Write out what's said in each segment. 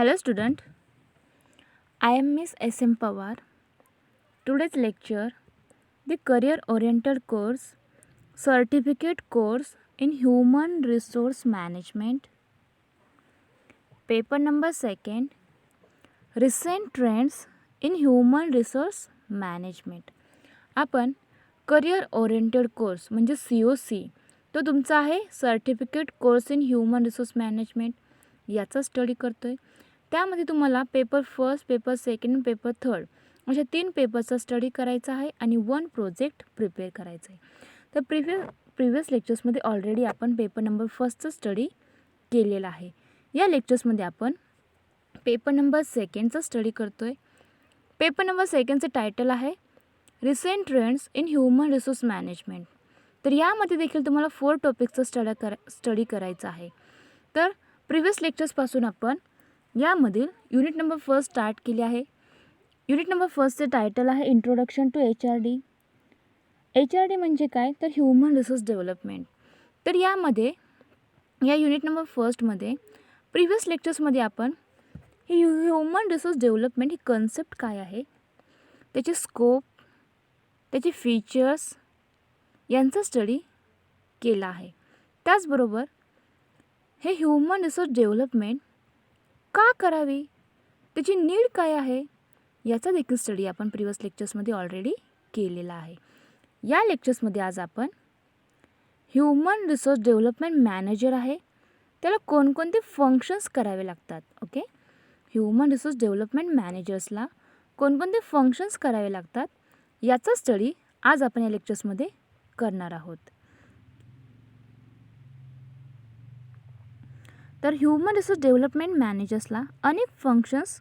Hello student, I am Miss S.M. Pawar. Today's lecture, the career oriented course, certificate course in human resource management. Paper number 2nd, recent trends in human resource management. आपण career oriented course म्हणजे COC तो तुमचा आहे certificate course in human resource management याचा study करतो आहे. त्यामध्ये तुम्हाला paper first, paper second, paper third अशा 3 पेपरचा स्टडी करायचा आहे आणि 1 प्रोजेक्ट प्रिपेअर करायचा आहे. तर प्रिव्हियस लेक्चर्समध्ये ऑलरेडी आपण पेपर नंबर फर्स्टचं स्टडी केलेला आहे. या लेक्चर्समध्ये आपण पेपर नंबर सेकंडचा स्टडी करतो आहे. पेपर नंबर सेकंडचं टायटल आहे recent trends in human resource management. तर यामध्ये देखील तुम्हाला 4 टॉपिक्सचा स्टडी करायचा आहे. तर प्रिव्हियस लेक्चर्सपासून आपण यामधील युनिट नंबर फर्स्ट स्टार्ट केली आहे. युनिट नंबर फर्स्टचे टायटल आहे इंट्रोडक्शन टू HRD. HRD म्हणजे काय तर ह्युमन रिसोर्स डेव्हलपमेंट. तर यामध्ये या युनिट नंबर फर्स्टमध्ये प्रिव्हियस लेक्चर्समध्ये आपण ही ह्युमन रिसोर्स डेव्हलपमेंट ही कन्सेप्ट काय आहे, त्याचे स्कोप, त्याचे फीचर्स यांचा स्टडी केला आहे. त्याचबरोबर हे ह्युमन रिसोर्स डेव्हलपमेंट का करावी, त्याची नीड काय आहे याचा देखील स्टडी आपण प्रिव्हियस लेक्चर्समध्ये ऑलरेडी केलेला आहे. या लेक्चर्समध्ये आज आपण ह्युमन रिसोर्स डेव्हलपमेंट मॅनेजर आहे, त्याला कोणकोणते फंक्शन्स करावे लागतात. ओके, ह्युमन रिसोर्स डेव्हलपमेंट मॅनेजर्सला कोणकोणते फंक्शन्स करावे लागतात याचा स्टडी आज आपण या लेक्चर्समध्ये करणार आहोत. तर ह्युमन रिसोर्स डेव्हलपमेंट मॅनेजर्सला अनेक फंक्शन्स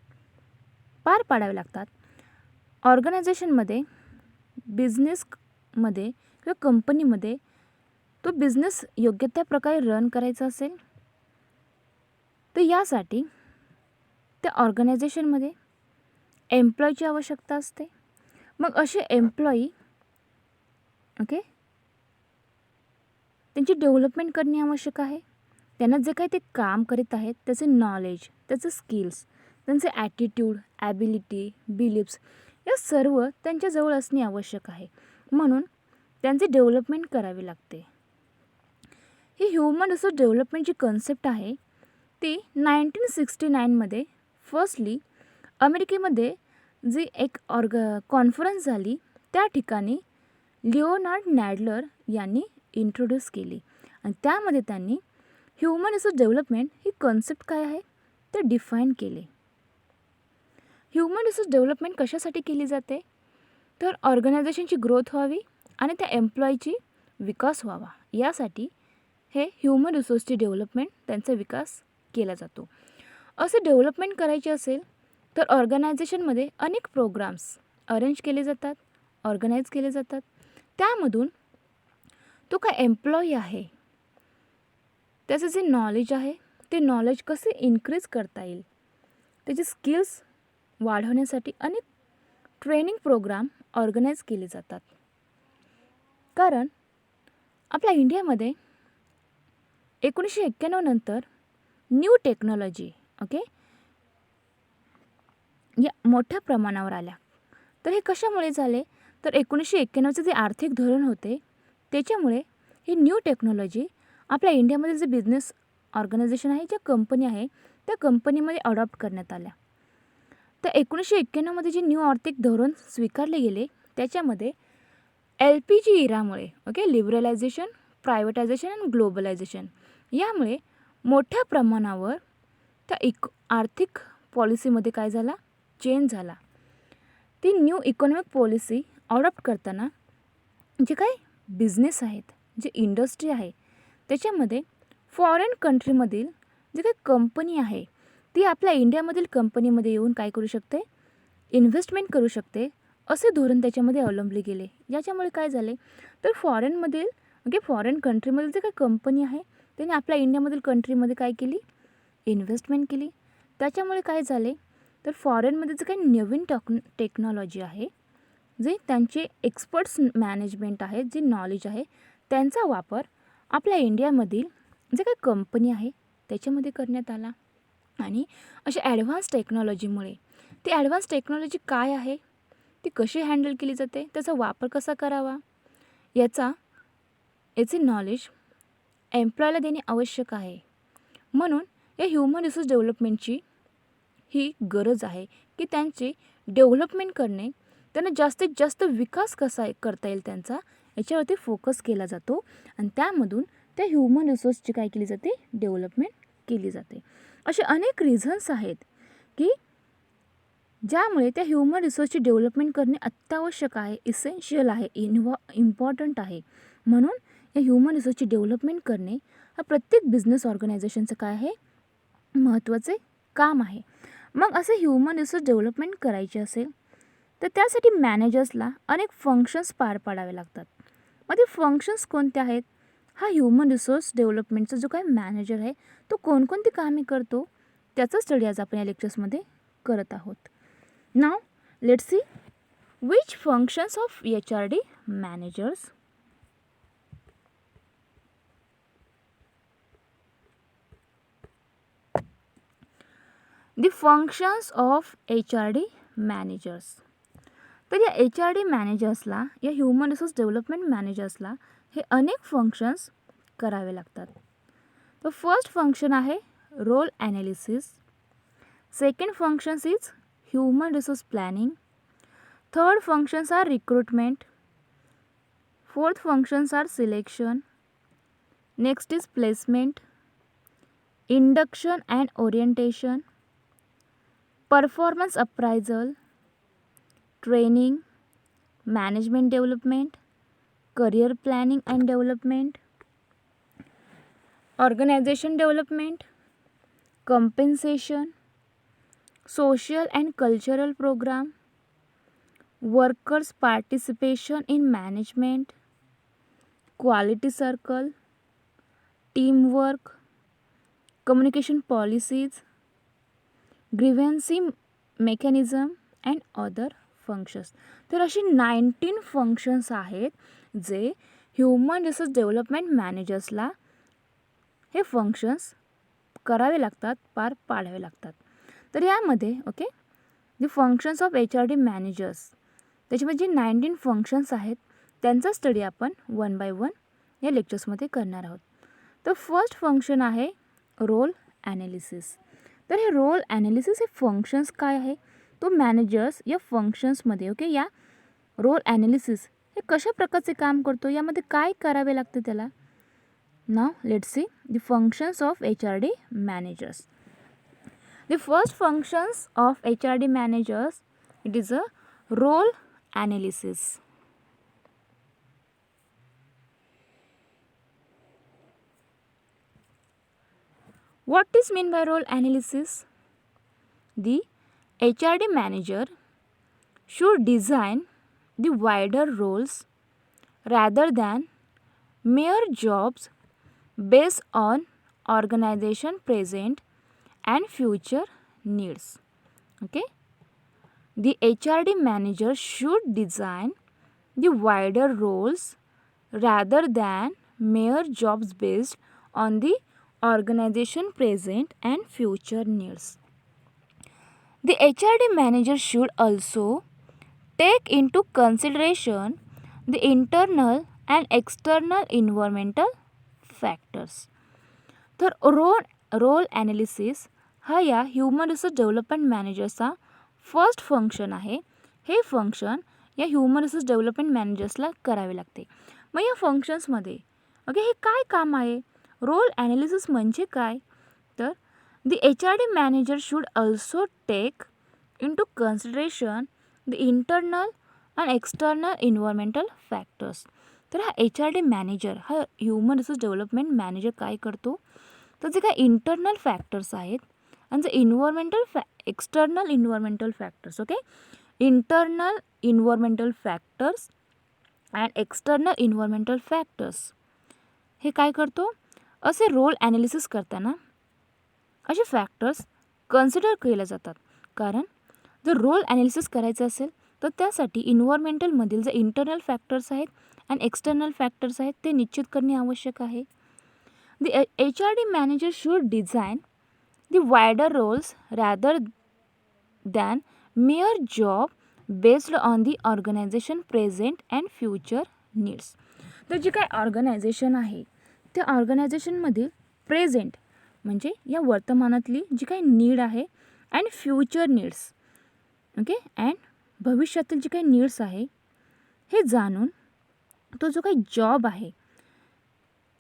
पार पाडावे लागतात. ऑर्गनायझेशनमध्ये, बिझनेसमध्ये किंवा कंपनीमध्ये तो बिझनेस योग्य त्या प्रकारे रन करायचा असेल तर यासाठी त्या ऑर्गनायझेशनमध्ये एम्प्लॉयची आवश्यकता असते. मग असे एम्प्लॉई त्यांची डेव्हलपमेंट करणे आवश्यक आहे. त्यांना जे काही ते काम करीत आहेत त्याचे नॉलेज, त्याचे स्किल्स, त्यांचे ॲटिट्यूड, ॲबिलिटी, बिलीफ्स या सर्व त्यांच्याजवळ असणे आवश्यक आहे. म्हणून त्यांचे डेव्हलपमेंट करावी लागते. ही ह्युमन रिसोर्स डेव्हलपमेंटची कन्सेप्ट आहे ती 1969मध्ये फर्स्टली अमेरिकेमध्ये जी एक कॉन्फरन्स झाली त्या ठिकाणी लिओनार्ड नॅडलर यांनी इंट्रोड्यूस केली आणि त्यामध्ये त्यांनी ह्युमन रिसोर्स डेव्हलपमेंट ही कन्सेप्ट काय आहे ते डिफाईन केले. ह्युमन रिसोर्स डेव्हलपमेंट कशासाठी केली जाते तर ऑर्गनायझेशनची ग्रोथ व्हावी आणि त्या एम्प्लॉयची विकास व्हावा यासाठी हे ह्युमन रिसोर्सची डेव्हलपमेंट त्यांचा विकास केला जातो. असे डेव्हलपमेंट करायचे असेल तर ऑर्गनायझेशनमध्ये अनेक प्रोग्राम्स अरेंज केले जातात, ऑर्गनाईज केले जातात. त्यामधून तो काय एम्प्लॉई आहे त्याचं जे नॉलेज आहे ते नॉलेज कसे इन्क्रीज करता येईल, त्याचे स्किल्स वाढवण्यासाठी अनेक ट्रेनिंग प्रोग्राम ऑर्गनाईज केले जातात. कारण आपल्या इंडियामध्ये 1991 नंतर न्यू टेक्नॉलॉजी या मोठ्या प्रमाणावर आल्या. तर हे कशामुळे झाले तर 1991चे जे आर्थिक धोरण होते त्याच्यामुळे ही न्यू टेक्नॉलॉजी आपल्या इंडियामध्ये जे बिझनेस ऑर्गनायझेशन आहे, ज्या कंपनी आहे त्या कंपनीमध्ये अडॉप्ट करण्यात आल्या. तर 1991मध्ये जे न्यू आर्थिक धोरण स्वीकारले गेले त्याच्यामध्ये LPG इरामुळे लिबरलायझेशन, प्रायव्हेटायझेशन आणि ग्लोबलायझेशन यामुळे मोठ्या प्रमाणावर त्या आर्थिक पॉलिसीमध्ये काय झाला, चेंज झाला. ती न्यू इकॉनॉमिक पॉलिसी अडॉप्ट करताना जे काही बिझनेस आहेत, जे इंडस्ट्री आहे त्याच्यामध्ये फॉरेन कंट्रीमधील जे काही कंपनी आहे ती आपल्या इंडियामधील कंपनीमध्ये येऊन काय करू शकते, इन्व्हेस्टमेंट करू शकते असे धोरण त्याच्यामध्ये अवलंबले गेले. याच्यामुळे काय झाले तर फॉरेन कंट्रीमधील जे काही कंपनी आहे त्याने आपल्या इंडियामधील कंट्रीमध्ये काय केली, इन्व्हेस्टमेंट केली. त्याच्यामुळे काय झाले तर फॉरेनमध्ये जे काही नवीन टेक्नॉलॉजी आहे, जे त्यांचे एक्सपर्ट्स मॅनेजमेंट आहे, जे नॉलेज आहे त्यांचा वापर आपल्या इंडियामधील जे काही कंपनी आहे त्याच्यामध्ये करण्यात आला. आणि अशा ॲडव्हान्स टेक्नॉलॉजीमुळे ती ॲडव्हान्स टेक्नॉलॉजी काय आहे, ती कशी हँडल केली जाते, त्याचा वापर कसा करावा, याचे नॉलेज एम्प्लॉयला देणे आवश्यक आहे. म्हणून या ह्युमन रिसोर्स डेव्हलपमेंटची ही गरज आहे की त्यांची डेव्हलपमेंट करणे, त्यांना जास्तीत जास्त विकास कसा करता येईल त्यांचा, याच्यावरती फोकस केला जातो आणि त्यामधून त्या ह्युमन रिसोर्सची काय केली जाते, डेव्हलपमेंट केली जाते. असे अनेक रिझन्स आहेत की ज्यामुळे त्या ह्युमन रिसोर्सची डेव्हलपमेंट करणे अत्यावश्यक आहे, इसेन्शियल आहे, इम्पॉर्टंट आहे. म्हणून या ह्युमन रिसोर्सची डेव्हलपमेंट करणे हा प्रत्येक बिझनेस ऑर्गनायझेशनचं काय आहे, महत्त्वाचे काम आहे. मग असे ह्युमन रिसोर्स डेव्हलपमेंट करायचे असेल तर त्यासाठी मॅनेजर्सला अनेक फंक्शन्स पार पाडावे लागतात. मग ते फंक्शन्स कोणते आहेत, हा ह्युमन रिसोर्स डेव्हलपमेंटचा जो काही मॅनेजर आहे तो कोणकोणती कामे करतो त्याचा स्टडी आज आपण या लेक्चर्समध्ये करत आहोत. नाव let's C which functions of HRD managers. The functions of HRD managers. तर या HRD मॅनेजर्सला, या ह्युमन रिसोर्स डेव्हलपमेंट मॅनेजर्सला हे अनेक फंक्शन्स करावे लागतात. तर फर्स्ट फंक्शन आहे role analysis. Second functions is human resource planning. Third functions are recruitment. Fourth functions are selection. Next is placement, induction and orientation, performance appraisal, training, management development, career planning and development, organisation development, compensation, social and cultural programme, workers participation in management, quality circle, teamwork, communication policies, grievance mechanism and other functions. तर अशी 19 functions आहेत जे human resource development मॅनेजर्सला हे functions करावे लागतात, पार पाडावे लागतात. तर यामध्ये दी फंक्शन्स ऑफ HRD मॅनेजर्स, त्याच्यामध्ये जे 19 फंक्शन्स आहेत त्यांचा स्टडी आपण वन बाय वन या लेक्चर्समध्ये करणार आहोत. तर फर्स्ट फंक्शन आहे रोल ॲनालिसिस. तर हे रोल ॲनालिसिस हे फंक्शन्स काय आहे, तो मॅनेजर्स या फंक्शन्समध्ये या रोल ॲनालिसिस हे कशा प्रकारचे काम करतो, यामध्ये काय करावे लागते त्याला. नाव let's see the functions of HRD managers. The first functions of HRD managers, it is a role analysis. What is mean by role analysis? The HRD manager should design the wider roles rather than mere jobs based on organization present and future needs. Okay? The HRD manager should design the wider roles rather than mere jobs based on the organization present and future needs. The HRD manager should also take into consideration the internal and external environmental factors. तर role analysis हा या human resource development मॅनेजर्सचा first function आहे. हे function या human resource development मॅनेजर्सला करावे लागते. मग या फंक्शन्समध्ये हे काय काम आहे, रोल ॲनालिसिस म्हणजे काय, तर the HRD manager should also take into consideration the internal and external environmental factors. तर हा HRD मॅनेजर, हा ह्युमन रिसोर्स डेव्हलपमेंट मॅनेजर काय करतो, तर जे काय इंटरनल फॅक्टर्स आहेत आणि जे external environmental factors, internal environmental factors and external environmental factors हे काय करतो, असे रोल ॲनालिसिस करताना असे फॅक्टर्स कन्सिडर केले जातात. कारण जर रोल ॲनालिसिस करायचं असेल तर त्यासाठी इन्व्हायरमेंटलमधील जे इंटरनल फॅक्टर्स आहेत आणि एक्सटर्नल फॅक्टर्स आहेत ते निश्चित करणे आवश्यक आहे. The HRD manager should design the wider roles rather than mere job based on the organization present and future needs. तर जी काय ऑर्गनायझेशन आहे त्या ऑर्गनायझेशनमधील प्रेझेंट म्हणजे या वर्तमानातली जी काही नीड आहे and future needs, okay, and भविष्यातील जी काही नीड्स आहे हे जाणून तो जो काही जॉब आहे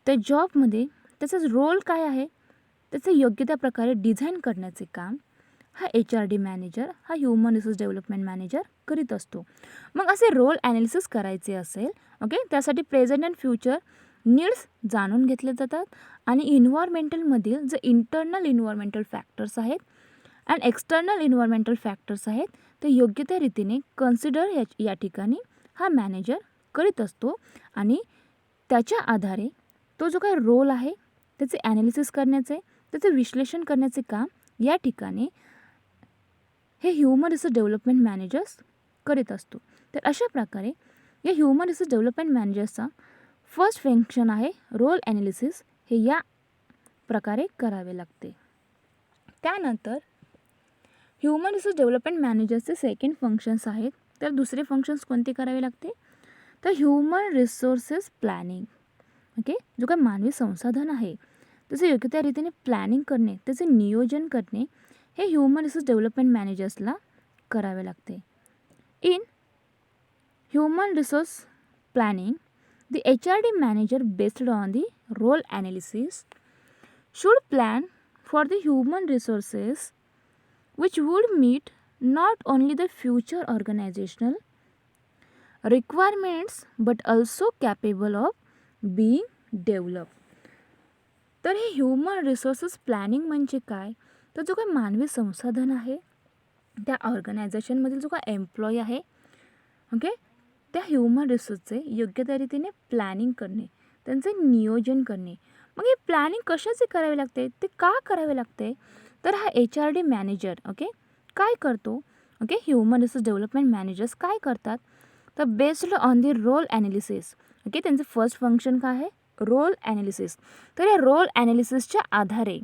त्या जॉबमध्ये त्याचा रोल काय आहे त्याचं योग्य त्या प्रकारे डिझाईन करण्याचे काम हा HRD मॅनेजर, हा ह्युमन रिसोर्स डेव्हलपमेंट मॅनेजर करीत असतो. मग असे रोल ॲनालिसिस करायचे असेल, ओके, त्यासाठी प्रेझेंट अँड फ्युचर नीड्स जाणून घेतले जातात आणि इन्व्हायरमेंटलमधील जे इंटरनल इन्व्हायरमेंटल फॅक्टर्स आहेत अँड एक्सटर्नल इन्व्हायरमेंटल फॅक्टर्स आहेत ते योग्य त्या रीतीने कन्सिडर या ठिकाणी हा मॅनेजर करीत असतो आणि त्याच्या आधारे तो जो काही रोल आहे त्याचे ॲनालिसिस करण्याचे, त्याचे विश्लेषण करण्याचे काम या ठिकाणी हे ह्युमन रिसोर्स डेव्हलपमेंट मॅनेजर्स करीत असतो. तर अशा प्रकारे या ह्युमन रिसोर्स डेव्हलपमेंट मॅनेजर्सचा फर्स्ट फंक्शन आहे रोल ॲनालिसिस, हे या प्रकारे करावे लागते. त्यानंतर ह्युमन रिसोर्स डेव्हलपमेंट मॅनेजर्सचे सेकंड फंक्शन्स आहेत. तर दुसरे फंक्शन्स कोणते करावे लागते तर ह्युमन रिसोर्सेस प्लॅनिंग, ओके, जो काही मानवी संसाधन आहे त्याचे योग्य त्या रीतीने प्लॅनिंग करणे, त्याचे नियोजन करणे हे ह्युमन रिसोर्स डेव्हलपमेंट मॅनेजर्सला करावे लागते. In human resource planning the HRD manager based on the role analysis should plan for the human resources which would meet not only the future organizational requirements but also capable of being developed. तर हे human resources planning म्हणजे काय तर जो काही मानवी संसाधन आहे त्या ऑर्गनायझेशनमधील जो काही एम्प्लॉई आहे, ओके, त्या ह्युमन रिसोर्सचे योग्य त्या रीतीने प्लॅनिंग करणे, त्यांचे नियोजन करणे. मग हे प्लॅनिंग कशाचे करावे लागते, ते का करावे लागते तर हा HRD मॅनेजर, ओके, काय करतो, okay, human resource development managers काय करतात तर based on the role analysis, okay, त्यांचं फर्स्ट फंक्शन काय आहे रोल ॲनालिसिस. तर या रोल ॲनालिसिसच्या आधारे,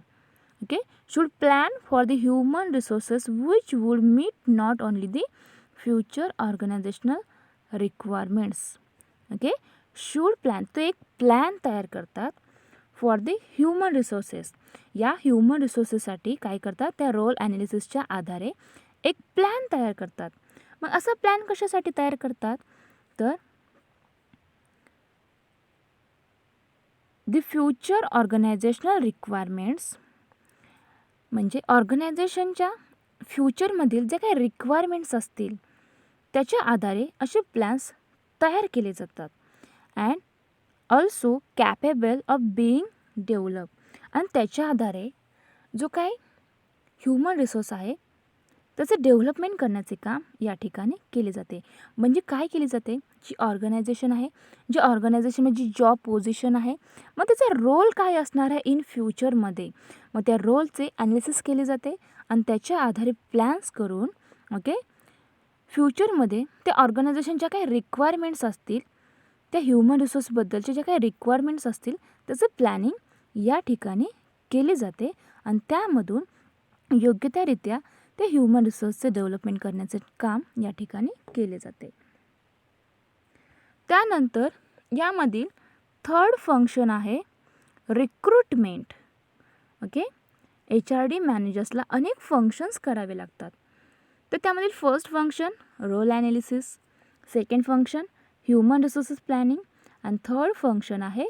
okay, should plan for the human resources which would meet not only the future organizational requirements, okay, should plan, तो एक प्लॅन तयार करतात फॉर द ह्युमन रिसोर्सेस. या ह्युमन रिसोर्सेससाठी काय करतात त्या रोल ॲनालिसिसच्या आधारे एक प्लॅन तयार करतात. मग असा प्लॅन कशासाठी तयार करतात तर द फ्युचर ऑर्गनायझेशनल रिक्वायरमेंट्स, म्हणजे ऑर्गनायझेशनच्या फ्युचरमधील जे काही रिक्वायरमेंट्स असतील त्याच्या आधारे असे प्लॅन्स तयार केले जातात and also capable of being develop. आणि त्याच्या आधारे जो काही ह्युमन रिसोर्स आहे त्याचे डेव्हलपमेंट करण्याचे काम या ठिकाणी केले जाते. म्हणजे काय केले जाते, जी ऑर्गनायझेशन आहे, जी ऑर्गनायझेशनमध्ये जी जॉब पोझिशन आहे मग त्याचा रोल काय असणार आहे इन फ्युचरमध्ये, मग त्या रोलचे ॲनालिसिस केले जाते आणि त्याच्या आधारे प्लॅन्स करून, ओके, फ्युचरमध्ये त्या ऑर्गनायझेशनच्या काही रिक्वायरमेंट्स असतील, त्या ह्युमन रिसोर्सबद्दलचे ज्या काही रिक्वायरमेंट्स असतील त्याचं प्लॅनिंग या ठिकाणी केले जाते आणि त्यामधून योग्य त्यारित्या ते ह्युमन रिसोर्सचे डेव्हलपमेंट करण्याचे काम या ठिकाणी केले जाते. त्यानंतर यामधील थर्ड फंक्शन आहे रिक्रुटमेंट, ओके. HRD मॅनेजर्सला अनेक फंक्शन्स करावे लागतात. तर त्यामधील first function role analysis, second function human resources planning आणि थर्ड फंक्शन आहे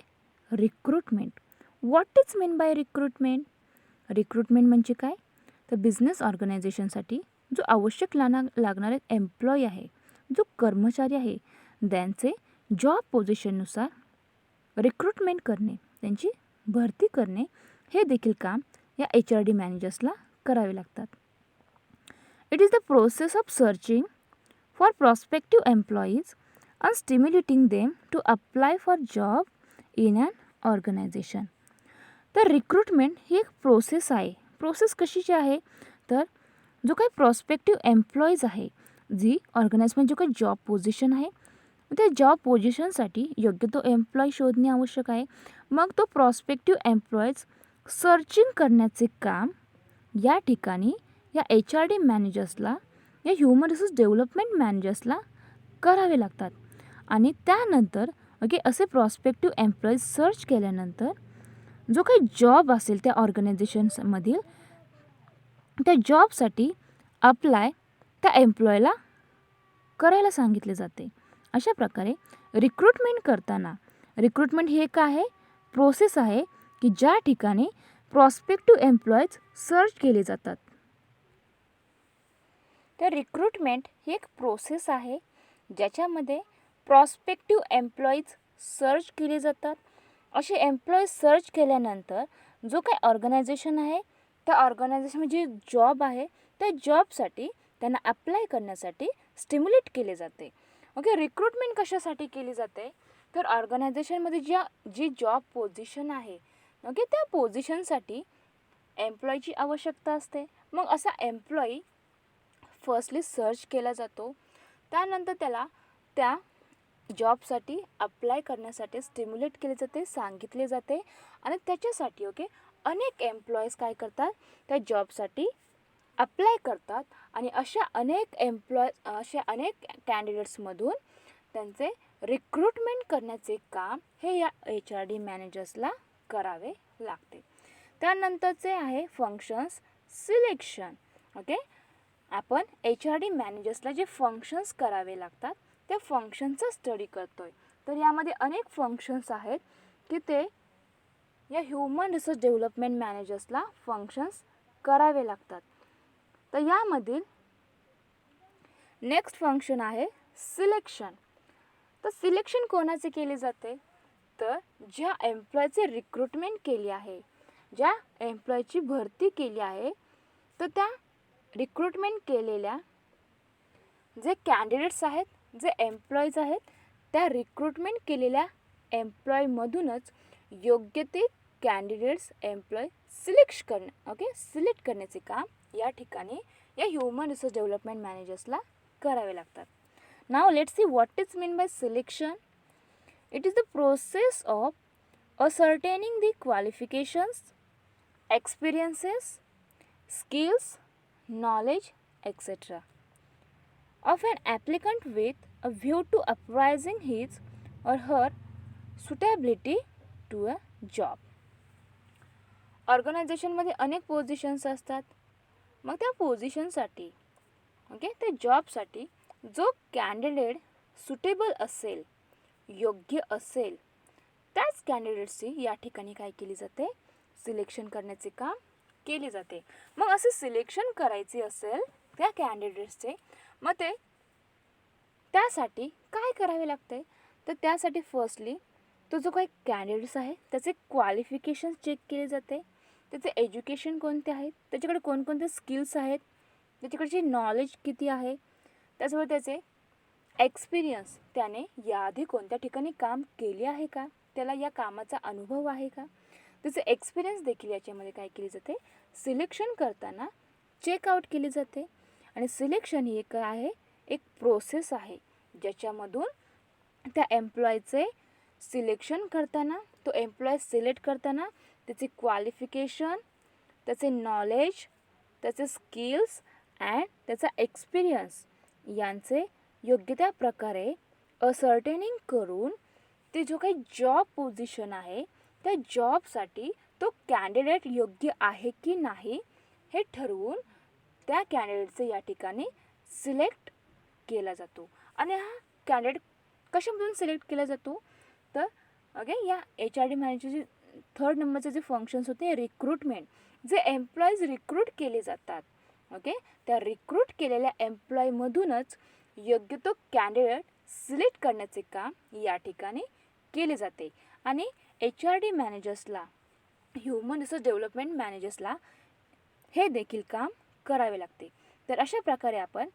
recruitment. What is mean by recruitment? Recruitment म्हणजे काय तर बिझनेस ऑर्गनायझेशनसाठी जो आवश्यक लागणारे एम्प्लॉई आहे, जो कर्मचारी आहे त्यांचे जॉब पोझिशननुसार रिक्रुटमेंट करणे, त्यांची भरती करणे हे देखील काम या HRD मॅनेजर्सला करावे लागतात. It is the process of searching for prospective employees and stimulating them to apply for job in an organization. तर रिक्रुटमेंट ही एक प्रोसेस आहे. प्रोसेस कशीची आहे तर जो काही प्रॉस्पेक्टिव्ह एम्प्लॉईज आहे, जी ऑर्गनायझेशन जो काही जॉब पोझिशन आहे त्या जॉब पोझिशनसाठी योग्य तो एम्प्लॉई शोधणे आवश्यक आहे. मग तो प्रॉस्पेक्टिव्ह एम्प्लॉईज सर्चिंग करण्याचे काम या ठिकाणी या HRD मॅनेजर्सला, या ह्युमन रिसोर्स डेव्हलपमेंट मॅनेजर्सला करावे लागतात. आणि त्यानंतर असे प्रॉस्पेक्टिव्ह एम्प्लॉईज सर्च केल्यानंतर जो काही जॉब असेल त्या ऑर्गनायझेशन्समधील, त्या जॉबसाठी अप्लाय त्या एम्प्लॉयला करायला सांगितले जाते. अशा प्रकारे रिक्रुटमेंट करताना, रिक्रुटमेंट ही एक आहे प्रोसेस आहे की ज्या ठिकाणी प्रॉस्पेक्टिव्ह एम्प्लॉईज सर्च केले जातात. तर रिक्रुटमेंट ही एक प्रोसेस आहे ज्याच्यामध्ये प्रॉस्पेक्टिव्ह एम्प्लॉईज सर्च केले जातात. असे एम्प्लॉईज सर्च केल्यानंतर जो काही ऑर्गनायझेशन आहे त्या ऑर्गनायझेशनमध्ये जी जॉब आहे त्या जॉबसाठी त्यांना अप्लाय करण्यासाठी स्टिम्युलेट केले जाते. रिक्रुटमेंट कशासाठी केली जाते, तर ऑर्गनायझेशनमध्ये जी जॉब पोझिशन आहे त्या पोझिशनसाठी एम्प्लॉईची आवश्यकता असते. मग असा एम्प्लॉई फर्स्टली सर्च केला जातो. त्यानंतर त्याला त्या जॉबसाठी अप्लाय करण्यासाठी स्टिम्युलेट केले जाते, सांगितले जाते. आणि त्याच्यासाठी अनेक एम्प्लॉईज काय करतात, त्या जॉबसाठी अप्लाय करतात. आणि अशा अनेक कॅन्डिडेट्समधून त्यांचे रिक्रुटमेंट करण्याचे काम हे या HRD मॅनेजर्सला करावे लागते. त्यानंतरचे आहे फंक्शन्स सिलेक्शन. आपण HRD मॅनेजर्सला जे फंक्शन्स करावे लागतात त्या फंक्शनचा स्टडी करतोय. तर यामध्ये अनेक फंक्शन्स आहेत की ते या ह्युमन रिसोर्स डेव्हलपमेंट मॅनेजर्सला फंक्शन्स करावे लागतात. तर यामधील नेक्स्ट फंक्शन आहे सिलेक्शन. तर सिलेक्शन कोणाचे केले जाते, तर ज्या एम्प्लॉयचे रिक्रुटमेंट केली आहे, ज्या एम्प्लॉयची भरती केली आहे, तर त्या रिक्रुटमेंट केलेल्या जे कॅन्डिडेट्स आहेत, जे एम्प्लॉईज आहेत, त्या रिक्रुटमेंट केलेल्या एम्प्लॉयमधूनच योग्य ते कॅन्डिडेट्स एम्प्लॉय सिलेक्ट करण्याचे काम या ठिकाणी या ह्युमन रिसोर्स डेव्हलपमेंट मॅनेजर्सला करावे लागतात. नाव let's see what is mean bye selection. It is the process of ascertaining the qualifications, experiences, skills, knowledge, etc. of an applicant with a view to appraising his or her suitability to a job. ऑर्गनायझेशनमध्ये अनेक positions असतात. मग त्या पोझिशनसाठी त्या जॉबसाठी जो candidate suitable असेल, योग्य असेल, त्याच कॅन्डिडेट्सची या ठिकाणी काय केली जाते, सिलेक्शन करण्याचे काम केले जाते. मग असे सिलेक्शन करायचे असेल त्या कॅन्डिडेट्सचे, मग ते त्यासाठी काय करावे लागते, तर त्यासाठी फर्स्टली तो जो काही कॅन्डिडेट्स आहे त्याचे क्वालिफिकेशन चेक केले जाते. त्याचे एज्युकेशन कोणते आहेत, त्याच्याकडे कोणकोणते स्किल्स आहेत, त्याच्याकडचे नॉलेज किती आहे, त्याचबरोबर त्याचे एक्सपिरियन्स, त्याने याआधी कोणत्या ठिकाणी काम केले आहे का, त्याला या कामाचा अनुभव आहे का, त्याचे एक्सपिरियन्स देखील याच्यामध्ये काय केली जाते, सिलेक्शन करताना चेकआउट केली जाते. आणि सिलेक्शन ही काय आहे, एक प्रोसेस आहे ज्याच्यामधून त्या एम्प्लॉयचे सिलेक्शन करताना, तो एम्प्लॉय सिलेक्ट करताना त्याचे क्वालिफिकेशन, त्याचे नॉलेज, त्याचे स्किल्स अँड त्याचा एक्सपिरियन्स यांचे योग्य त्या प्रकारे असर्टेनिंग करून ते जो काही जॉब पोझिशन आहे त्या जॉबसाठी तो कॅन्डिडेट योग्य आहे की नाही हे ठरवून त्या कॅन्डिडेटचे या ठिकाणी सिलेक्ट केला जातो. आणि हा कॅन्डिडेट कशामधून सिलेक्ट केला जातो, तर या HRD मॅनेजरचे थर्ड नंबरचे जे फंक्शन्स होते रिक्रुटमेंट, जे एम्प्लॉईज रिक्रूट केले जातात, त्या रिक्रूट केलेल्या एम्प्लॉयमधूनच योग्य तो कॅन्डिडेट सिलेक्ट करण्याचे काम या ठिकाणी केले जाते. आणि HRD मॅनेजर्सला, ह्युमन रिसोर्स डेव्हलपमेंट मॅनेजर्सला हे देखील काम करावे लागते. तर अशा प्रकारे आपण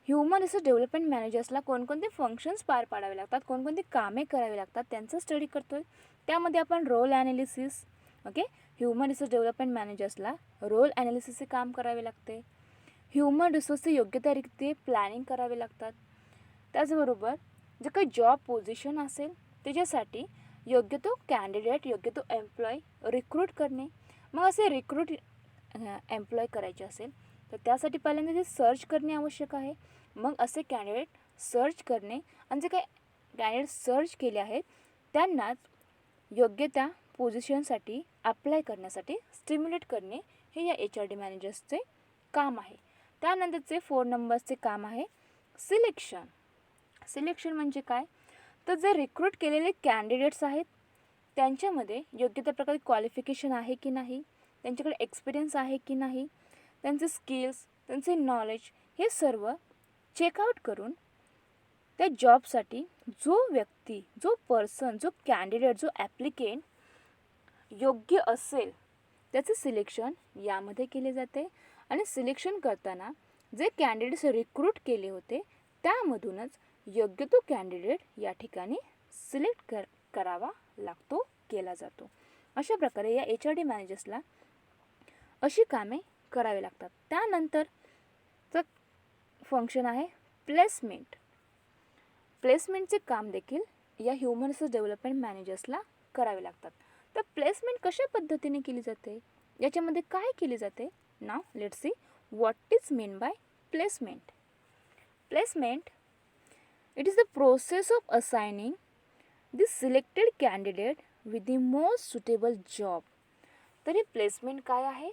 ह्युमन रिसोर्स डेव्हलपमेंट मॅनेजर्सला कोणकोणते फंक्शन्स पार पाडावे लागतात, कोणकोणते कामे करावे लागतात त्यांचा स्टडी करतोय. त्यामध्ये आपण role analysis, human resource development मॅनेजर्सला रोल ॲनालिसिसचे काम करावे लागते. ह्युमन रिसोर्सचे योग्यतारीत्या प्लॅनिंग करावे लागतात. त्याचबरोबर जे काही जॉब पोझिशन असेल त्याच्यासाठी योग्य तो कॅन्डिडेट, योग्य तो एम्प्लॉय रिक्रूट करणे. मग असे एम्प्लॉय करायचे असेल तर त्यासाठी पहिल्यांदा ते सर्च करणे आवश्यक आहे. मग असे कॅन्डिडेट सर्च करणे आणि जे काही कॅन्डिडेट सर्च केले आहेत त्यांनाच योग्य त्या पोझिशनसाठी अप्लाय करण्यासाठी स्टिम्युलेट करणे हे या HRD मॅनेजर्सचे काम आहे. त्यानंतरचे 4 नंबरचे काम आहे सिलेक्शन. सिलेक्शन म्हणजे काय, तर जे रिक्रूट केलेले कॅन्डिडेट्स आहेत त्यांच्यामध्ये योग्य त्या प्रकारे क्वालिफिकेशन आहे की नाही, त्यांच्याकडे एक्सपिरियन्स आहे की नाही, त्यांचे स्किल्स, त्यांचे नॉलेज हे सर्व चेकआउट करून त्या जॉबसाठी जो व्यक्ती, जो पर्सन, जो कॅन्डिडेट, जो ॲप्लिकेंट योग्य असेल त्याचे सिलेक्शन यामध्ये केले जाते. आणि सिलेक्शन करताना जे कॅन्डिडेट्स रिक्रूट केले होते त्यामधूनच योग्य तो कॅन्डिडेट या ठिकाणी सिलेक्ट करावा लागतो, केला जातो. अशा प्रकारे या HRD मॅनेजर्सला अशी कामे करावी लागतात. त्यानंतरचं फंक्शन आहे प्लेसमेंट. प्लेसमेंटचे काम देखील या ह्युमन रिसोर्स डेव्हलपमेंट मॅनेजर्सला करावे लागतात. तर प्लेसमेंट कशा पद्धतीने केली जाते, याच्यामध्ये काय केले जाते, नाव let's see what is mean bye placement. Placement it is the process of assigning the selected candidate with the most suitable job. तर हे प्लेसमेंट काय आहे,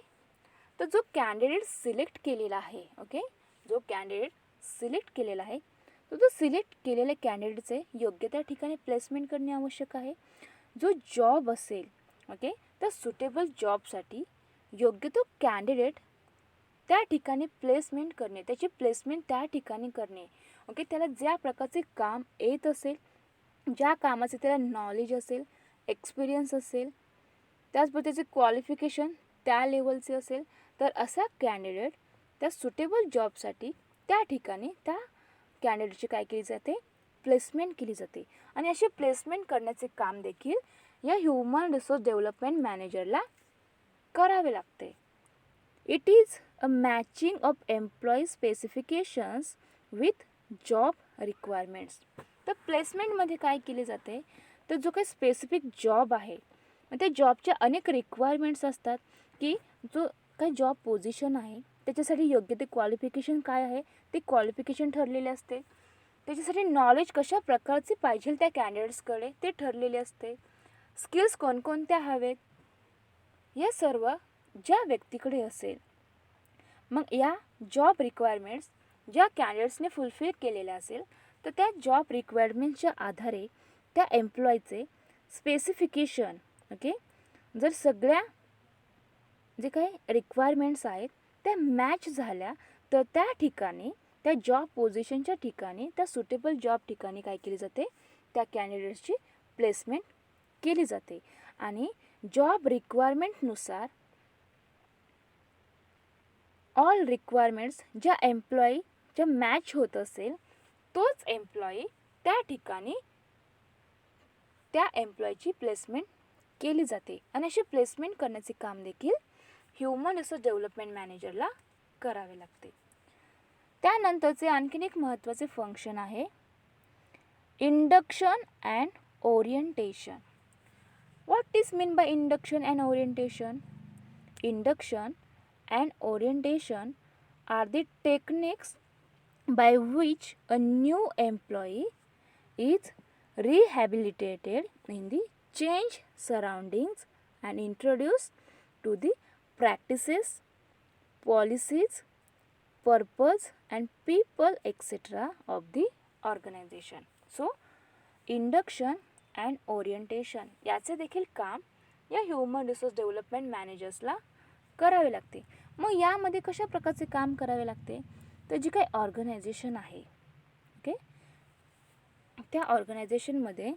तर जो कॅन्डिडेट सिलेक्ट केलेला आहे, ओके, जो कॅन्डिडेट सिलेक्ट केलेला आहे तर तो सिलेक्ट केलेल्या कॅन्डिडेटचे योग्य त्या ठिकाणी प्लेसमेंट करणे आवश्यक आहे. जो जॉब असेल, ओके, त्या सुटेबल जॉबसाठी योग्य तो कॅन्डिडेट त्या ठिकाणी प्लेसमेंट करणे, त्याची प्लेसमेंट त्या ठिकाणी करणे, ओके. त्याला ज्या प्रकारचे काम येत असेल, ज्या कामाचे त्याला नॉलेज असेल, एक्सपिरियन्स असेल, त्याचबरोबर त्याचे क्वालिफिकेशन त्या लेवलचे असेल, तर असा कॅन्डिडेट त्या सुटेबल जॉबसाठी त्या ठिकाणी त्या कॅन्डिडेटची काय केली जाते, प्लेसमेंट केली जाते. आणि अशी प्लेसमेंट करण्याचे काम देखील या ह्युमन रिसोर्स डेव्हलपमेंट मॅनेजरला करावे लागते. It is a matching of employee specifications with job requirements. तर प्लेसमेंटमध्ये काय केले जाते, तर जो काही स्पेसिफिक जॉब आहे त्या जॉबच्या अनेक रिक्वायरमेंट्स असतात की जो काही जॉब पोझिशन आहे त्याच्यासाठी योग्य ते क्वालिफिकेशन काय आहे ते क्वालिफिकेशन ठरलेले असते, त्याच्यासाठी नॉलेज कशा प्रकारचे पाहिजे त्या कॅन्डिडेट्सकडे ते ठरलेले असते, स्किल्स कोणकोणत्या हवेत या सर्व ज्या व्यक्तीकडे असेल, मग या जॉब रिक्वायरमेंट्स ज्या कॅन्डिडेट्सने फुलफिल केलेल्या असेल तर त्या जॉब रिक्वायरमेंट्सच्या आधारे त्या एम्प्लॉयचे स्पेसिफिकेशन, ओके, जर सगळ्या जे काही रिक्वायरमेंट्स आहेत त्या मॅच झाल्या तर त्या ठिकाणी त्या जॉब पोझिशनच्या ठिकाणी त्या सुटेबल जॉब ठिकाणी काय केली जाते, त्या कॅन्डिडेट्सची प्लेसमेंट केली जाते. आणि जॉब रिक्वायरमेंटनुसार ऑल रिक्वायरमेंट्स ज्या एम्प्लॉईच्या मॅच होत असेल तोच एम्प्लॉई त्या ठिकाणी त्या एम्प्लॉईची प्लेसमेंट केली जाते. आणि अशी प्लेसमेंट करण्याचे काम देखील ह्युमन रिसोर्स डेव्हलपमेंट मॅनेजरला करावे लागते. त्यानंतरचे आणखीन एक महत्त्वाचे फंक्शन आहे induction and orientation. What is mean by induction and orientation? Induction and orientation are the techniques by which a new employee is rehabilitated in the changed surroundings and introduced to the practices, policies, purpose and people etc. of the organization. So, induction and orientation याचे देखील काम या human resource development मॅनेजर्सला करावे लागते. मग यामध्ये कशा प्रकारचे काम करावे लागते, तर जी काही ऑर्गनायझेशन आहे, ओके, त्या ऑर्गनायझेशनमध्ये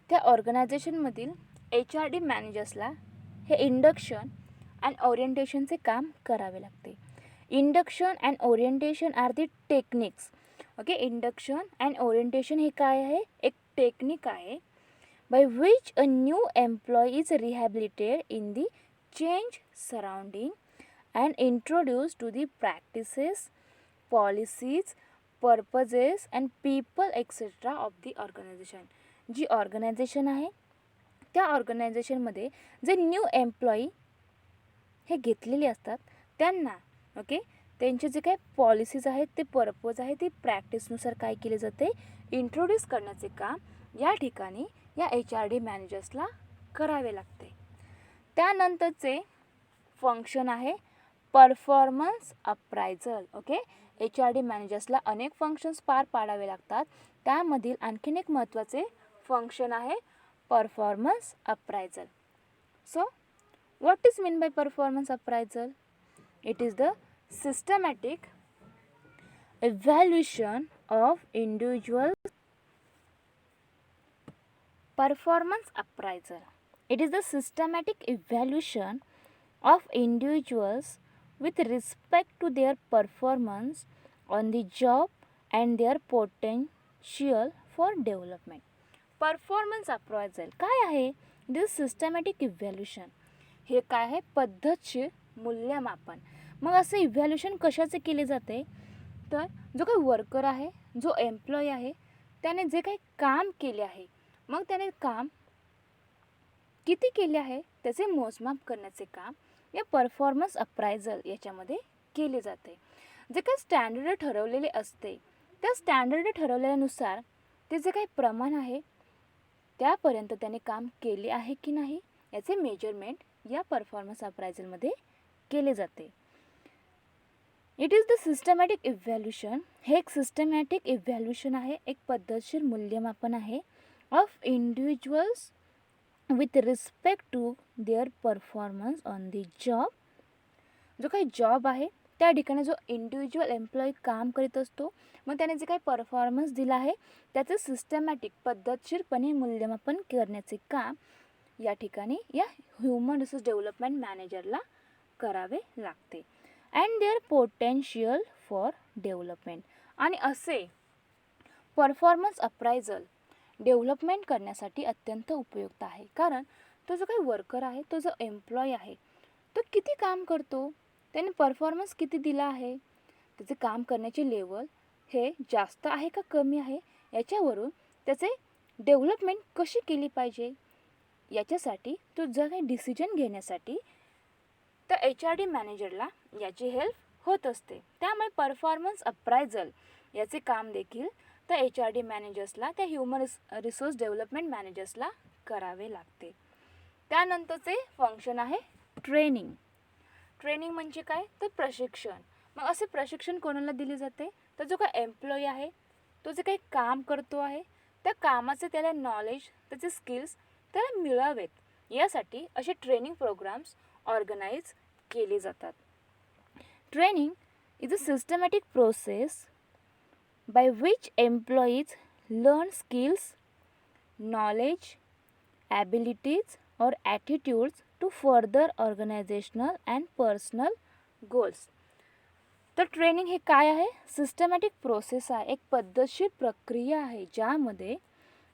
त्या ऑर्गनायझेशनमधील HRD मॅनेजर्सला हे इंडक्शन अँड ओरिएंटेशनचे काम करावे लागते. Induction and orientation are the techniques, okay. Induction and orientation हे काय आहे, एक टेक्निक आहे by which a new employee is rehabilitated in the change surrounding and introduce to the practices, policies, purposes and people etcetera of the organisation. जी organisation आहे त्या ऑर्गनायझेशनमध्ये जे न्यू एम्प्लॉई हे घेतलेले असतात त्यांना ओके त्यांचे जे काही पॉलिसीज आहेत ते पर्पज आहे ती प्रॅक्टिसनुसार काय केले जाते इंट्रोड्यूस करण्याचे काम या ठिकाणी या HRD मॅनेजर्सला करावे लागते. त्यानंतरचे फंक्शन आहे परफॉर्मन्स अप्रायझल. ओके HRD मॅनेजर्सला अनेक फंक्शन्स पार पाडावे लागतात. त्यामधील आणखीन एक महत्त्वाचे फंक्शन आहे performance appraisal. So what is mean by performance appraisal? It is the systematic evaluation of individual performance appraisal. It is the systematic evaluation of individuals with respect to their performance on the job and their potential for development. Performance appraisal काय आहे? दिस systematic evaluation हे काय आहे पद्धतशीर मूल्यमापन. मग असं evaluation कशाचे केले जाते तर जो काही वर्कर आहे जो एम्प्लॉई आहे त्याने जे काही काम केले आहे मग त्याने काम किती केले आहे त्याचे मोजमाप करण्याचे काम या परफॉर्मन्स अप्रायझल याच्यामध्ये केले जाते. जे काही स्टँडर्ड ठरवलेले असते त्या स्टँडर्ड ठरवलेल्यानुसार ते जे काही प्रमाण आहे त्यापर्यंत त्याने काम केले आहे की नाही याचे मेजरमेंट या परफॉर्मन्स अप्रायझलमध्ये केले जाते. It is the systematic evaluation. हे एक सिस्टमॅटिक इव्हॅल्युशन आहे एक पद्धतशीर मूल्यमापन आहे of individuals with respect to their performance on the job. जो काही जॉब आहे त्या ठिकाणी जो इंडिव्हिज्युअल एम्प्लॉई काम करीत असतो मग त्याने जे काही परफॉर्मन्स दिला आहे त्याचं सिस्टमॅटिक पद्धतशीरपणे मूल्यमापन करण्याचे काम या ठिकाणी या ह्युमन रिसोर्स डेव्हलपमेंट मॅनेजरला करावे लागते. And their potential for development. आणि असे परफॉर्मन्स अप्रायझल डेव्हलपमेंट करण्यासाठी अत्यंत उपयुक्त आहे. कारण तो जो काही वर्कर आहे तो जो एम्प्लॉई आहे तो किती काम करतो त्याने परफॉर्मन्स किती दिला आहे त्याचे काम करण्याची लेवल हे जास्त आहे का कमी आहे याच्यावरून त्याचे डेव्हलपमेंट कशी केली पाहिजे याच्यासाठी तो जो काही डिसिजन घेण्यासाठी तर HRD मॅनेजरला याची हेल्प होत असते. त्यामुळे परफॉर्मन्स अप्रायझल याचे काम देखील तर HRD मॅनेजर्सला त्या ह्युमन रिसोर्स डेव्हलपमेंट मॅनेजर्सला करावे लागते. त्यानंतरचे फंक्शन आहे ट्रेनिंग. ट्रेनिंग म्हणजे काय तर प्रशिक्षण. मग असे प्रशिक्षण कोणाला दिले जाते तर जो काही एम्प्लॉई आहे तो जे काही काम करतो आहे त्या कामाचे त्याला नॉलेज त्याचे स्किल्स त्याला मिळावेत यासाठी असे ट्रेनिंग प्रोग्राम्स ऑर्गनाईज केले जातात. Training is a systematic process by which employees learn skills, knowledge, abilities or attitudes to further organizational and personal goals. तर ट्रेनिंग हे काय आहे सिस्टमॅटिक प्रोसेस आहे एक पद्धतशीर प्रक्रिया आहे ज्यामध्ये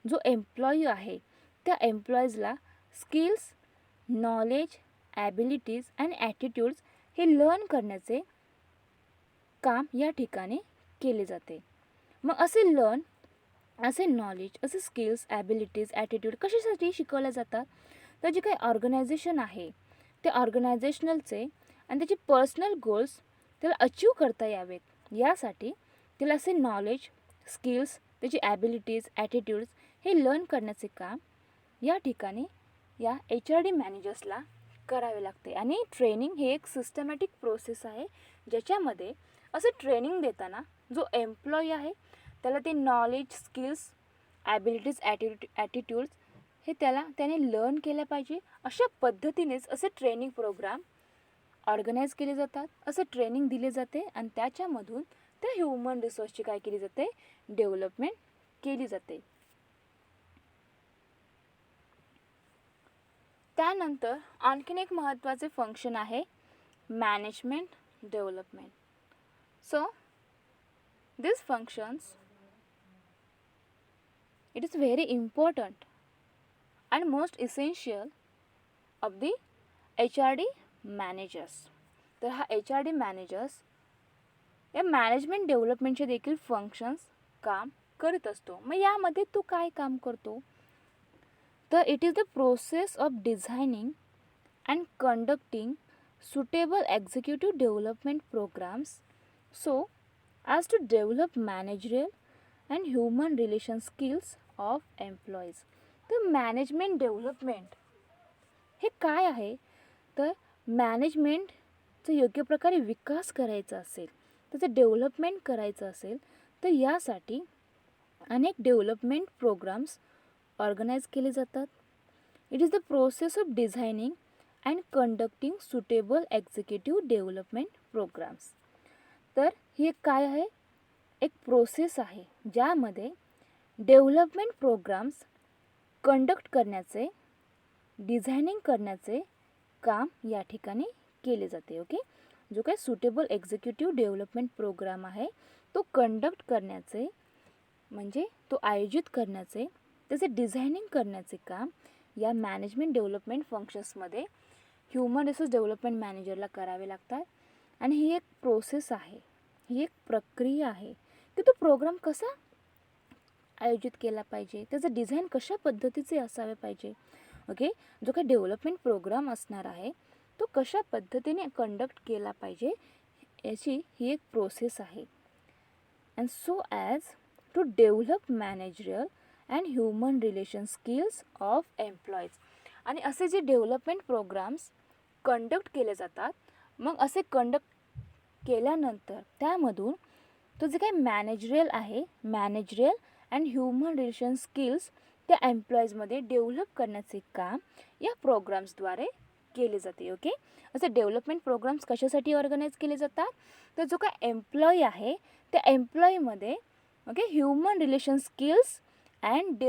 जो एम्प्लॉई आहे त्या एम्प्लॉईजला skills knowledge abilities and attitudes हे लर्न करण्याचे काम या ठिकाणी केले जाते. मग असे लर्न असे नॉलेज असे स्किल्स ॲबिलिटीज ॲटिट्यूड कशासाठी शिकवल्या जातात तर जे काही ऑर्गनायझेशन आहे ते ऑर्गनायझेशनलचे आणि त्याचे पर्सनल गोल्स त्याला अचीव करता यावेत यासाठी त्याला असे नॉलेज स्किल्स त्याची ॲबिलिटीज ॲटिट्यूड्स हे लर्न करण्याचे काम या ठिकाणी या HRD मॅनेजर्सला करावे लागते. आणि ट्रेनिंग हे एक सिस्टमॅटिक प्रोसेस आहे ज्याच्यामध्ये असं ट्रेनिंग देताना जो एम्प्लॉई आहे त्याला ते नॉलेज स्किल्स ॲबिलिटीज ॲटिट्यूड्स हे त्याने लर्न केलं पाहिजे. अशा पद्धतीनेच असे ट्रेनिंग प्रोग्राम ऑर्गनाईज केले जातात असं ट्रेनिंग दिले जाते आणि त्याच्यामधून त्या ह्युमन रिसोर्सची काय केली जाते डेव्हलपमेंट केली जाते. त्यानंतर आणखीन एक महत्त्वाचे फंक्शन आहे management development. So these functions it is very important and most essential of the HRD managers. तर हा HRD मॅनेजर्स या मॅनेजमेंट डेव्हलपमेंटचे देखील फंक्शन्स काम करत असतो. मग यामध्ये तू काय काम करतो, तर it is the process of designing and conducting suitable executive development programs so as to develop managerial and human relation skills of employees. तर मॅनेजमेंट डेव्हलपमेंट हे काय आहे, तर मॅनेजमेंटचं योग्य प्रकारे विकास करायचा असेल, त्याचं डेव्हलपमेंट करायचं असेल, तर यासाठी अनेक डेव्हलपमेंट प्रोग्राम्स ऑर्गनाईज केले जातात. It is the process of designing and conducting suitable executive development programmes. तर ही एक काय आहे, एक प्रोसेस आहे ज्यामध्ये डेव्हलपमेंट प्रोग्राम्स कंडक्ट करण्याचे, डिझायनिंग करण्याचे काम या ठिकाणी केले जाते. ओके, जो काय सुटेबल एक्झिक्युटिव्ह डेव्हलपमेंट प्रोग्राम आहे तो कंडक्ट करण्याचे म्हणजे तो आयोजित करण्याचे, त्याचे डिझायनिंग करण्याचे काम या मॅनेजमेंट डेव्हलपमेंट फंक्शन्समध्ये ह्युमन रिसोर्स डेव्हलपमेंट मॅनेजरला करावे लागतात. आणि ही एक प्रोसेस आहे, ही एक प्रक्रिया आहे की तो प्रोग्राम कसा आयोजित केला पाहिजे, त्याचं डिझाईन कशा पद्धतीचे असावे पाहिजे. ओके, जो काही डेव्हलपमेंट प्रोग्राम असणार आहे तो कशा पद्धतीने कंडक्ट केला पाहिजे याची ही एक प्रोसेस आहे. And so as to develop managerial and human relation skills of employees. आणि असे जे डेव्हलपमेंट प्रोग्राम्स कंडक्ट केले जातात, मग असे कंडक्ट केल्यानंतर त्यामधून तो जे काही मॅनेजरियल आहे, managerial and human relation skills त्या एम्प्लॉईजमध्ये डेव्हलप करण्याचे काम या प्रोग्राम्सद्वारे केले जाते. ओके, असे डेव्हलपमेंट प्रोग्राम्स कशासाठी ऑर्गनाईज केले जातात, तर जो काय एम्प्लॉई आहे त्या एम्प्लॉईमध्ये okay human relation skills and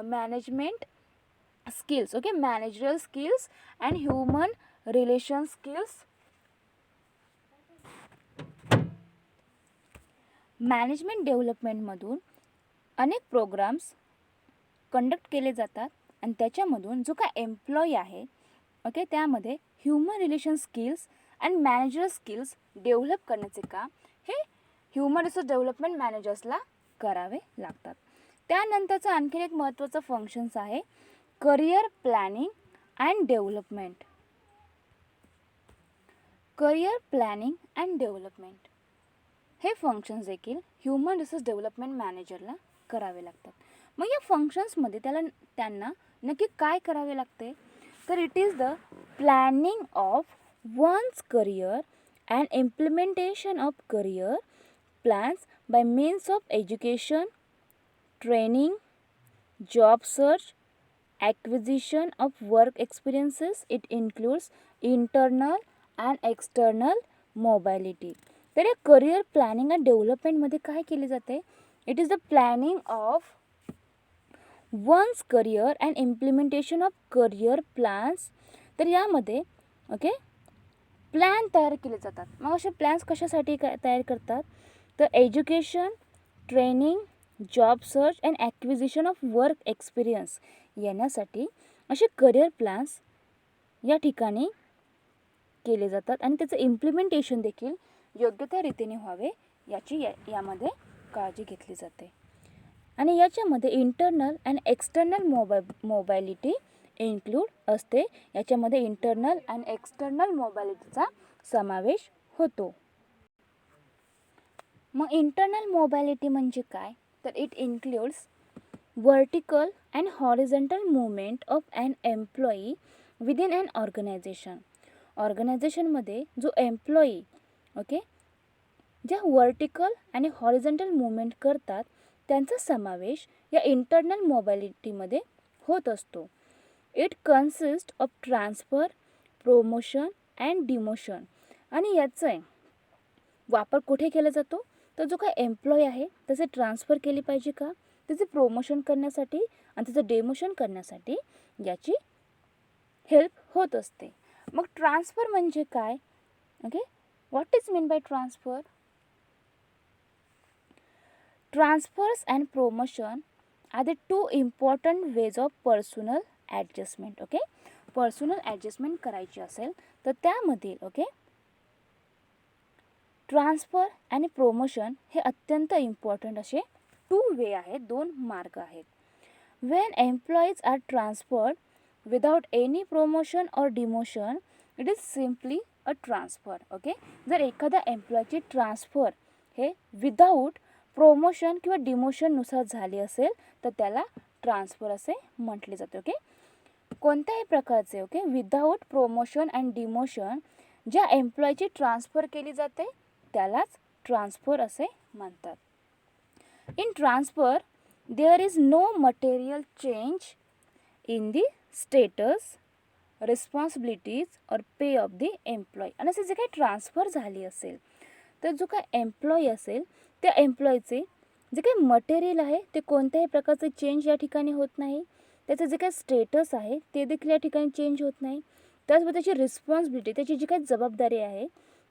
management skills, okay managerial skills and human relation skills, management डेव्हलपमेंटमधून अनेक प्रोग्राम्स कंडक्ट केले जातात आणि त्याच्यामधून जो काय एम्प्लॉई आहे ओके त्यामध्ये human relation skills and manager skills develop करण्याचे काम हे ह्युमन रिसोर्स डेव्हलपमेंट मॅनेजर्सला करावे लागतात. त्यानंतरचं आणखीन एक महत्त्वाचं फंक्शन्स आहे career planning and development. Career planning and development हे फंक्शन्स देखील ह्युमन रिसोर्स डेव्हलपमेंट मॅनेजरला करावे लागतात. मग या फंक्शन्समध्ये त्यांना नक्की काय करावे लागते, तर it is the planning of one's career and implementation of career plans by means of education, training, job search, acquisition of work experiences. It includes internal and external mobility. तर या करिअर प्लॅनिंग अँड डेव्हलपमेंटमध्ये काय केले जाते, it is the planning of one's career and implementation of career plans. तर यामध्ये okay plan तयार केले जातात. मग असे प्लॅन्स कशासाठी तयार करतात, तर education, training, job search and acquisition of work experience येण्यासाठी असे करिअर प्लॅन्स या ठिकाणी केले जातात आणि त्याचं इम्प्लिमेंटेशन देखील योग्य त्या रीतीने व्हावे याची यामध्ये काळजी घेतली जाते. आणि याच्यामध्ये इंटरनल अँड एक्सटर्नल मोबॅलिटी इन्क्लूड असते. याच्यामध्ये इंटरनल अँड एक्सटर्नल मोबॅलिटीचा समावेश होतो. मग इंटरनल मोबॅलिटी म्हणजे काय, तर it includes vertical and horizontal movement of an employee within an organization. ऑर्गनायझेशनमध्ये जो एम्प्लॉई ओके ज्या वर्टिकल आणि हॉरिझॉन्टल मुवमेंट करतात त्यांचा समावेश या इंटरनल मोबॅलिटीमध्ये होत असतो. It consist of transfer, promotion and demotion. आणि याचा वापर कुठे केला जातो, तर जो काय एम्प्लॉई आहे त्याचे ट्रान्सफर केली पाहिजे का, त्याचे प्रमोशन करण्यासाठी आणि त्याचं डेमोशन करण्यासाठी याची हेल्प होत असते. मग ट्रान्सफर म्हणजे काय, okay what is mean by transfer. Transfers and promotion are the two important ways of personal adjustment. Okay personal adjustment करायची असेल तर त्यामध्ये ओके ट्रान्सफर आणि प्रोमोशन हे अत्यंत इम्पॉर्टंट असे 2 वे आहेत, 2 मार्ग आहेत. When employees are transferred without any promotion or demotion, it is simply a transfer. Okay, जर एखाद्या एम्प्लॉयची ट्रान्सफर हे विदाऊट प्रोमोशन किंवा डिमोशननुसार झाली असेल तर त्याला ट्रान्सफर असे म्हटले जाते. ओके, कोणत्याही प्रकारचे विदाऊट प्रोमोशन अँड डिमोशन ज्या एम्प्लॉयची ट्रान्सफर केली जाते त्यालाच ट्रान्सफर असे म्हणतात. In transfer there is no material change in the status, responsibilities or pay of the employee. आणि असे जे काही ट्रान्सफर झाली असेल तर जो काय एम्प्लॉई असेल त्या एम्प्लॉईचे जे काही मटेरियल आहे ते कोणत्याही प्रकारचे चेंज या ठिकाणी होत नाही. त्याचं जे काही स्टेटस आहे ते देखील या ठिकाणी चेंज होत नाही. त्याचबरोबर त्याची रिस्पॉन्सिबिलिटी, त्याची जी काही जबाबदारी आहे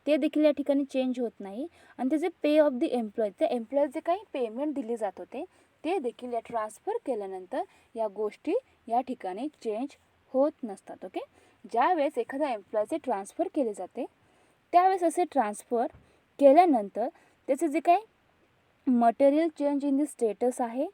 ते देखील या ठिकाणी चेंज होत नाही. आणि त्याचे पे ऑफ द एम्प्लॉई, त्या एम्प्लॉई जे काही पेमेंट दिले जात होते ते देखील या ट्रान्सफर केल्यानंतर या गोष्टी या ठिकाणी चेंज होत नसतात. ओके, ज्यावेळेस एखाद्या एम्प्लॉयचे ट्रान्सफर केले जाते त्यावेळेस असे ट्रान्सफर केल्यानंतर त्याचे जे काही material change in the status आहे,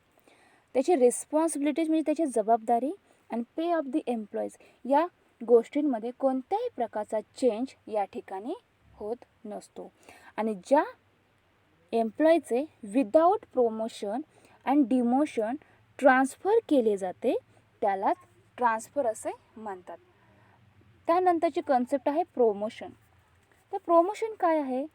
त्याची रिस्पॉन्सिबिलिटीज म्हणजे त्याची जबाबदारी आणि पे ऑफ द एम्प्लॉईज या गोष्टींमध्ये कोणत्याही प्रकारचा चेंज या ठिकाणी होत नसतो. आणि ज्या एम्प्लॉईचे without promotion and demotion transfer केले जाते त्यालाच ट्रान्सफर असे म्हणतात. त्यानंतरची कन्सेप्ट आहे प्रोमोशन. तर प्रोमोशन काय आहे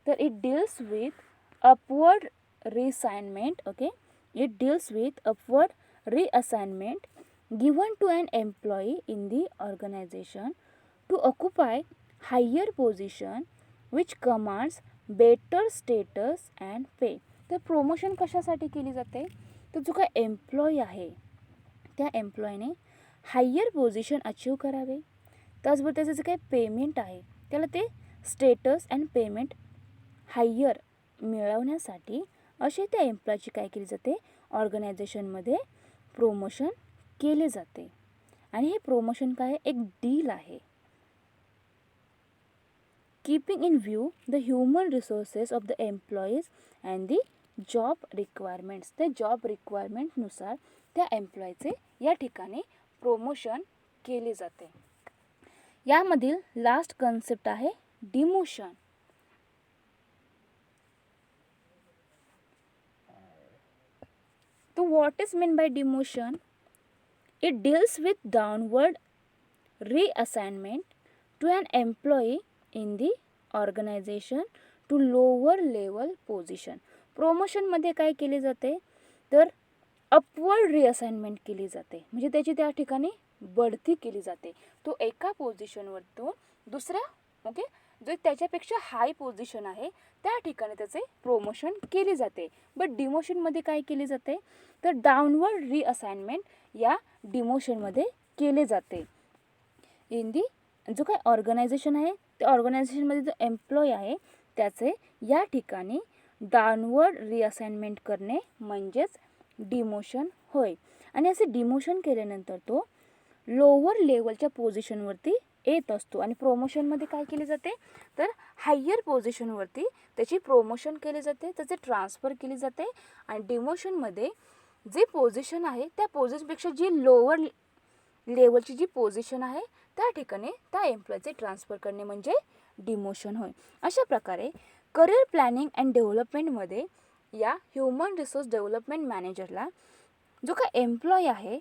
तर it deals with upward reassignment. Okay, it deals with upward reassignment given to an employee in the organisation to occupy higher position which commands better status and pay. तर promotion कशासाठी केली जाते तर जो काय एम्प्लॉई आहे त्या एम्प्लॉईने हायर पोझिशन अचीव करावे, त्याचबरोबर त्याचं जे काही पेमेंट आहे त्याला ते स्टेटस अँड पेमेंट हायर मिळवण्यासाठी असे त्या एम्प्लॉयची काय केली जाते ऑर्गनायझेशनमध्ये प्रोमोशन केले जाते. आणि हे प्रोमोशन काय एक डील आहे. Keeping in view the human resources of the employees and the job requirements. त्या जॉब रिक्वायरमेंटनुसार त्या एम्प्लॉईचे या ठिकाणी प्रोमोशन केले जाते. यामधील लास्ट कन्सेप्ट आहे डिमोशन. तो what is mean bye demotion? It deals with downward reassignment to an employee in the organization to lower level position. प्रोमोशनमध्ये काय केले जाते तर अपवर्ड रिअसाइनमेंट केली जाते, म्हणजे त्याची त्या ठिकाणी बढती केली जाते. तो एका पोझिशनवरतून दुसऱ्या जो त्याच्यापेक्षा हाय पोझिशन आहे त्या ठिकाणी त्याचे प्रोमोशन केले जाते. बट डिमोशनमध्ये काय केले जाते तर डाउनवर्ड रिअसाइनमेंट या डिमोशनमध्ये केले जाते. इन दी जो काय ऑर्गनायझेशन आहे त्या ऑर्गनायझेशनमध्ये जो एम्प्लॉई आहे त्याचे या ठिकाणी डाउनवर्ड रिअसाइनमेंट करणे म्हणजेच डिमोशन होय. आणि असे डिमोशन केल्यानंतर तो लोअर लेवलच्या पोझिशनवरती येत असतो. आणि प्रोमोशनमध्ये काय केले जाते तर हायर पोझिशनवरती त्याची प्रोमोशन केले जाते, त्याचे ट्रान्सफर केली जाते. आणि डिमोशनमध्ये जे पोझिशन आहे त्या पोझिशनपेक्षा जी लोअर लेवलची जी पोझिशन आहे त्या ठिकाणी त्या एम्प्लॉयचे ट्रान्सफर करणे म्हणजे डिमोशन होय. अशा प्रकारे करिअर प्लॅनिंग अँड डेव्हलपमेंटमध्ये या ह्युमन रिसोर्स डेव्हलपमेंट मॅनेजरला जो काय एम्प्लॉय आहे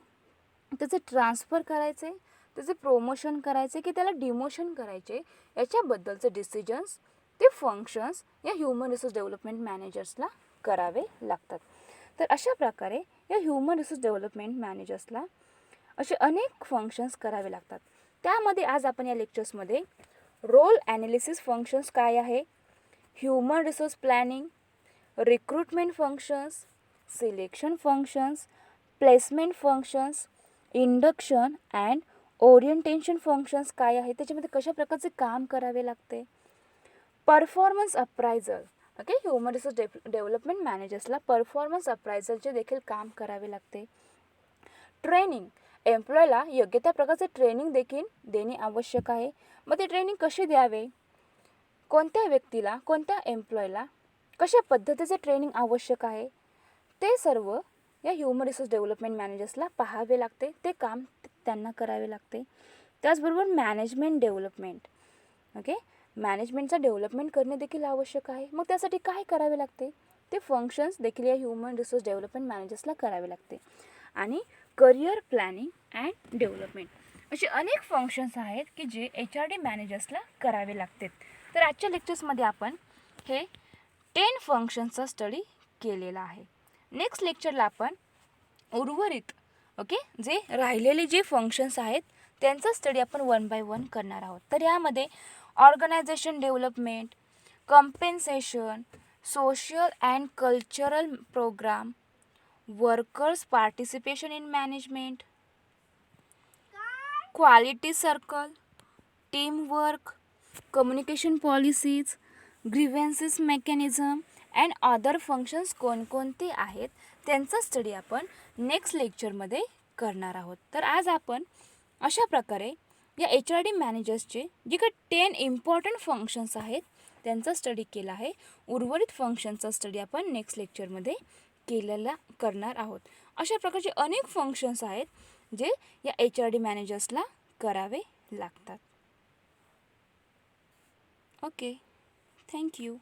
त्याचे ट्रान्सफर करायचे, त्याचे प्रोमोशन करायचे की त्याला डिमोशन करायचे याच्याबद्दलचे डिसिजन्स ते फंक्शन्स या ह्युमन रिसोर्स डेव्हलपमेंट मॅनेजर्सला करावे लागतात. तर अशा प्रकारे या ह्युमन रिसोर्स डेव्हलपमेंट मॅनेजर्सला असे अनेक फंक्शन्स करावे लागतात. त्यामध्ये आज आपण या लेक्चर्समध्ये रोल ॲनालिसिस फंक्शन्स काय आहे, human resource planning, recruitment functions, selection functions, placement functions, induction and orientation functions काय आहे, त्याच्यामध्ये कशा प्रकारचे काम करावे लागते, performance appraisal. Okay, human resource development मॅनेजर्सला परफॉर्मन्स अप्रायझलचे देखील काम करावे लागते. ट्रेनिंग, एम्प्लॉयला योग्य त्या प्रकारचे ट्रेनिंग देखील देणे आवश्यक आहे. मग ते ट्रेनिंग कसे द्यावे, कोणत्या व्यक्तीला, कोणत्या एम्प्लॉयला कशा पद्धतीचे ट्रेनिंग आवश्यक आहे ते सर्व या ह्युमन रिसोर्स डेव्हलपमेंट मॅनेजर्सला पाहावे लागते, ते काम त्यांना करावे लागते. त्याचबरोबर मॅनेजमेंट डेव्हलपमेंट, ओके, मॅनेजमेंटचं डेव्हलपमेंट करणे देखील आवश्यक आहे. मग त्यासाठी काय करावे लागते, ते फंक्शन्स देखील या ह्युमन रिसोर्स डेव्हलपमेंट मॅनेजर्सला करावे लागते. आणि करिअर प्लॅनिंग अँड डेव्हलपमेंट असे अनेक फंक्शन्स आहेत की जे HRD मॅनेजर्सला करावे लागतात. तर आजच्या लेक्चर्समध्ये आपण हे 10 फंक्शन्सचा स्टडी केलेला आहे. नेक्स्ट लेक्चरला आपण उर्वरित जे राहिलेले जे फंक्शन्स आहेत त्यांचा स्टडी आपण 1 बाय 1 करणार आहोत. तर यामध्ये organisation development, compensation, social and cultural programme, workers participation in management, quality circle, teamwork, communication policies, grievances mechanism and other functions कोणकोणते आहेत त्यांचा स्टडी आपण नेक्स्ट लेक्चरमध्ये करणार आहोत. तर आज आपण अशा प्रकारे या HRD मॅनेजर्सचे जे काही 10 इम्पॉर्टंट फंक्शन्स आहेत त्यांचा स्टडी केला आहे. उर्वरित फंक्शनचा स्टडी आपण नेक्स्ट लेक्चरमध्ये करणार आहोत. अशा प्रकारचे अनेक फंक्शन्स आहेत जे या HRD मॅनेजर्सला करावे लागतात. Okay, thank you.